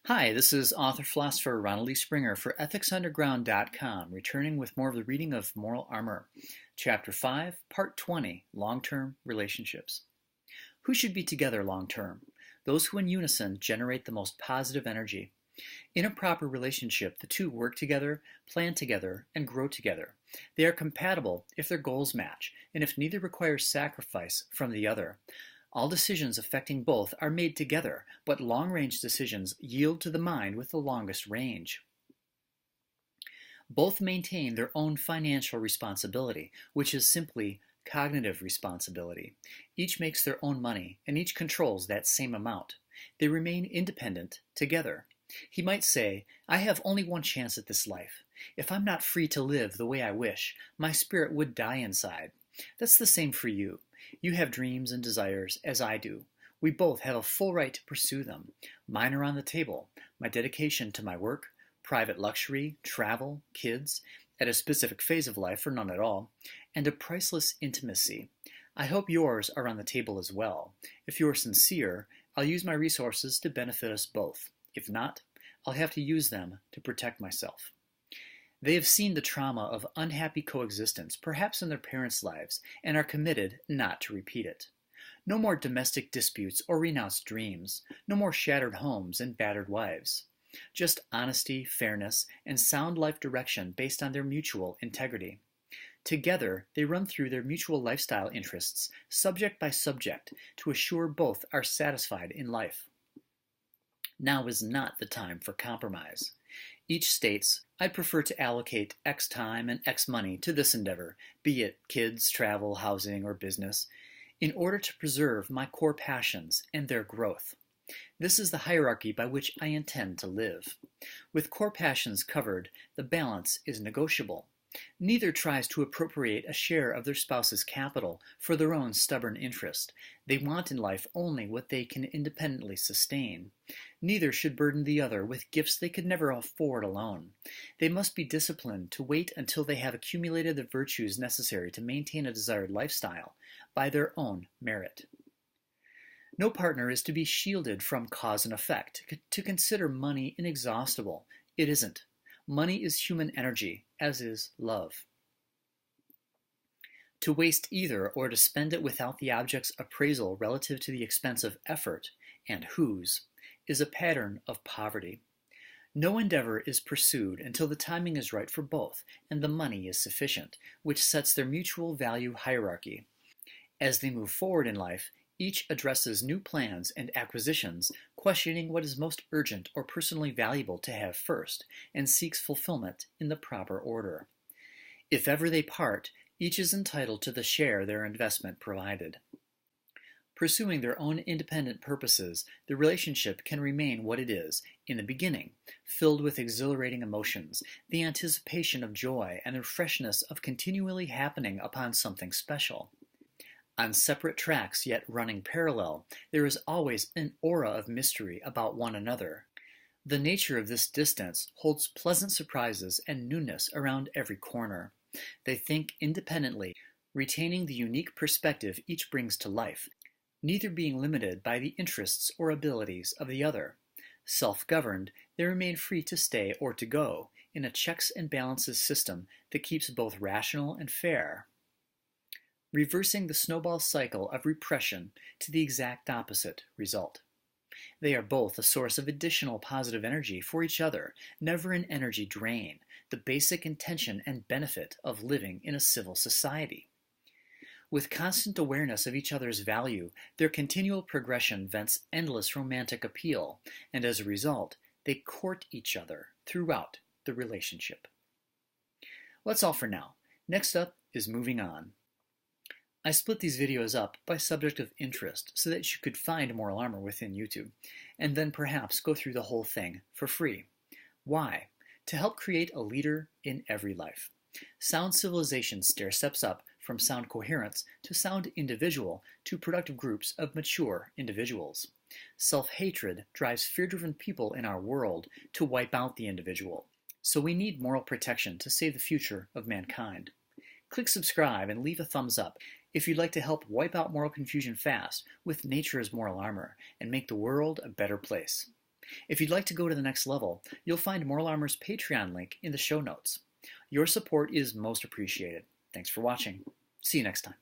Hi, this is author-philosopher Ronald E. Springer for EthicsUnderground.com, returning with more of the reading of Moral Armor, Chapter 5, Part 20, Long-Term Relationships. Who should be together long-term? Those who in unison generate the most positive energy. In a proper relationship, the two work together, plan together, and grow together. They are compatible if their goals match, and if neither requires sacrifice from the other. All decisions affecting both are made together, but long-range decisions yield to the mind with the longest range. Both maintain their own financial responsibility, which is simply cognitive responsibility. Each makes their own money, and each controls that same amount. They remain independent together. He might say, I have only one chance at this life. If I'm not free to live the way I wish, my spirit would die inside. That's the same for you. You have dreams and desires, as I do. We both have a full right to pursue them. Mine are on the table. My dedication to my work, private luxury, travel, kids, at a specific phase of life or none at all, and a priceless intimacy. I hope yours are on the table as well. If you're sincere, I'll use my resources to benefit us both. If not, I'll have to use them to protect myself. They have seen the trauma of unhappy coexistence, perhaps in their parents' lives, and are committed not to repeat it. No more domestic disputes or renounced dreams. No more shattered homes and battered wives. Just honesty, fairness, and sound life direction based on their mutual integrity. Together, they run through their mutual lifestyle interests, subject by subject, to assure both are satisfied in life. Now is not the time for compromise. Each states, I'd prefer to allocate X time and X money to this endeavor, be it kids, travel, housing, or business, in order to preserve my core passions and their growth. This is the hierarchy by which I intend to live. With core passions covered, the balance is negotiable. Neither tries to appropriate a share of their spouse's capital for their own stubborn interest. They want in life only what they can independently sustain. Neither should burden the other with gifts they could never afford alone. They must be disciplined to wait until they have accumulated the virtues necessary to maintain a desired lifestyle by their own merit. No partner is to be shielded from cause and effect, to consider money inexhaustible. It isn't. Money is human energy, as is love. To waste either or to spend it without the object's appraisal relative to the expense of effort, and whose, is a pattern of poverty. No endeavor is pursued until the timing is right for both and the money is sufficient, which sets their mutual value hierarchy. As they move forward in life, each addresses new plans and acquisitions, questioning what is most urgent or personally valuable to have first, and seeks fulfillment in the proper order. If ever they part, each is entitled to the share their investment provided. Pursuing their own independent purposes, the relationship can remain what it is in the beginning, filled with exhilarating emotions, the anticipation of joy, and the freshness of continually happening upon something special. On separate tracks yet running parallel, there is always an aura of mystery about one another. The nature of this distance holds pleasant surprises and newness around every corner. They think independently, retaining the unique perspective each brings to life, neither being limited by the interests or abilities of the other. Self-governed, they remain free to stay or to go, in a checks and balances system that keeps both rational and fair, reversing the snowball cycle of repression to the exact opposite result. They are both a source of additional positive energy for each other, never an energy drain, the basic intention and benefit of living in a civil society. With constant awareness of each other's value, their continual progression vents endless romantic appeal, and as a result, they court each other throughout the relationship. Well, that's all for now. Next up is moving on. I split these videos up by subject of interest so that you could find Moral Armor within YouTube, and then perhaps go through the whole thing for free. Why? To help create a leader in every life. Sound civilization stair-steps up from sound coherence to sound individual to productive groups of mature individuals. Self-hatred drives fear-driven people in our world to wipe out the individual. So we need moral protection to save the future of mankind. Click subscribe and leave a thumbs up if you'd like to help wipe out moral confusion fast with nature's moral armor and make the world a better place. If you'd like to go to the next level, you'll find Moral Armor's Patreon link in the show notes. Your support is most appreciated. Thanks for watching. See you next time.